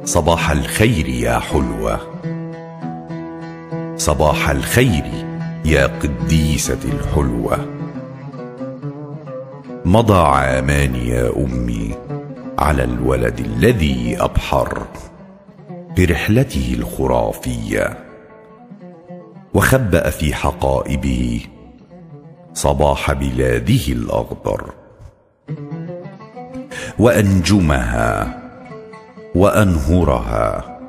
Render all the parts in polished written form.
صباح الخير يا حلوة، صباح الخير يا قديسة الحلوة. مضى عامان يا أمي على الولد الذي أبحر برحلته الخرافية، وخبأ في حقائبه صباح بلاده الأخضر وأنجمها وأنهرها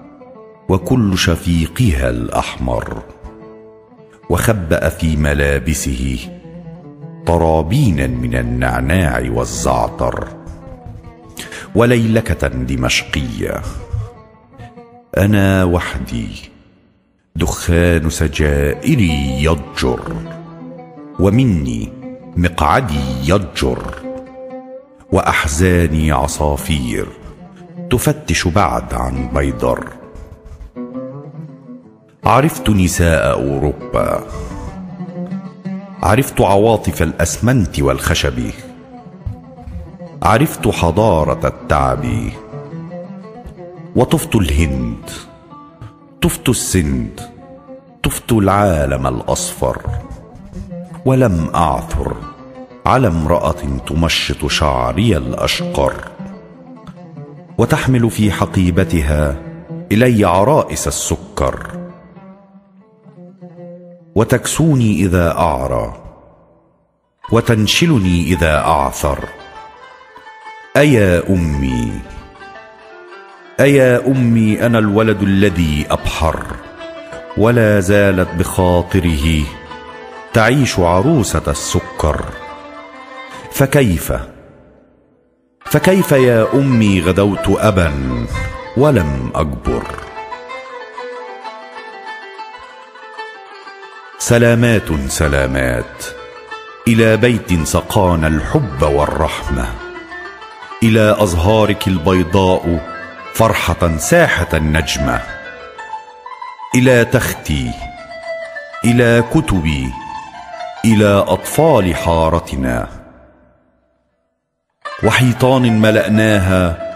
وكل شفيقها الأحمر، وخبأ في ملابسه طرابينا من النعناع والزعتر وليلكة دمشقية. أنا وحدي دخان سجائري يضجر، ومني مقعدي يضجر، وأحزاني عصافير تفتش بعد عن بيضر. عرفت نساء أوروبا، عرفت عواطف الأسمنت والخشب، عرفت حضارة التعب، وطفت الهند، طفت السند، طفت العالم الأصفر، ولم أعثر على امرأة تمشط شعري الأشقر وتحمل في حقيبتها إلي عرائس السكر، وتكسوني إذا أعرى وتنشلني إذا أعثر. أيا أمي، أيا أمي، أنا الولد الذي أبحر، ولا زالت بخاطره تعيش عروسة السكر. فكيف يا أمي غدوت أبا ولم أكبر. سلامات سلامات إلى بيت سقانا الحب والرحمة، إلى أزهارك البيضاء فرحة ساحة النجمة، إلى تختي، إلى كتبي، إلى أطفال حارتنا، وحيطان ملأناها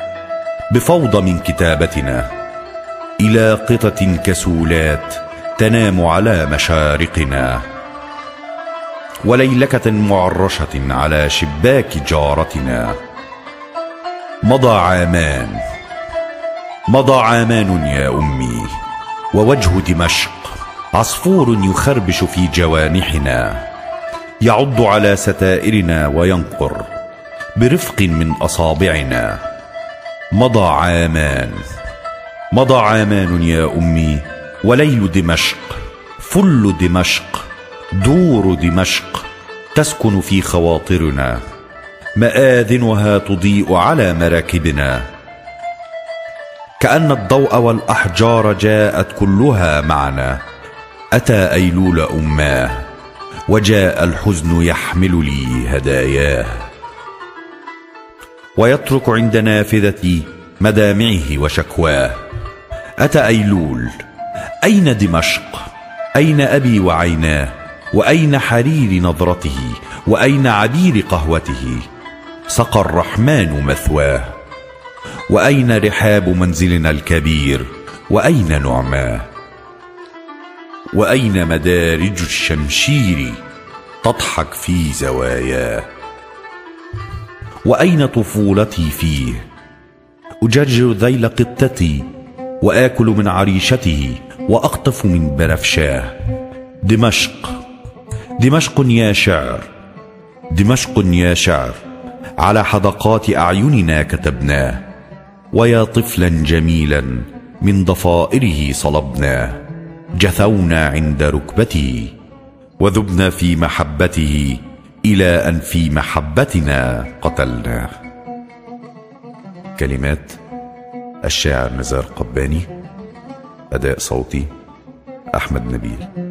بفوضى من كتابتنا، إلى قطط كسولات تنام على مشارقنا، وليلكة معرشة على شباك جارتنا. مضى عامان، مضى عامان يا أمي، ووجه دمشق عصفور يخربش في جوانحنا، يعض على ستائرنا وينقر برفق من أصابعنا. مضى عامان، مضى عامان يا أمي، وليل دمشق، فل دمشق، دور دمشق تسكن في خواطرنا، مآذنها تضيء على مراكبنا، كأن الضوء والأحجار جاءت كلها معنا. أتى أيلول أماه، وجاء الحزن يحمل لي هداياه، ويترك عند نافذتي مدامعه وشكواه. أتى أيلول، أين دمشق؟ أين أبي وعيناه؟ وأين حرير نظرته؟ وأين عبير قهوته؟ سقى الرحمن مثواه. وأين رحاب منزلنا الكبير؟ وأين نعماه؟ وأين مدارج الشمشير تضحك في زواياه؟ وأين طفولتي فيه؟ أجرجر ذيل قطتي وآكل من عريشته وأقطف من بنفشاه. دمشق، دمشق يا شعر، دمشق يا شعر، على حدقات أعيننا كتبناه، ويا طفلا جميلا من ضفائره صلبناه. جثونا عند ركبته وذبنا في محبته، إلى أن في محبتنا قتلناه. كلمات الشاعر نزار قباني، أداء صوتي أحمد نبيل.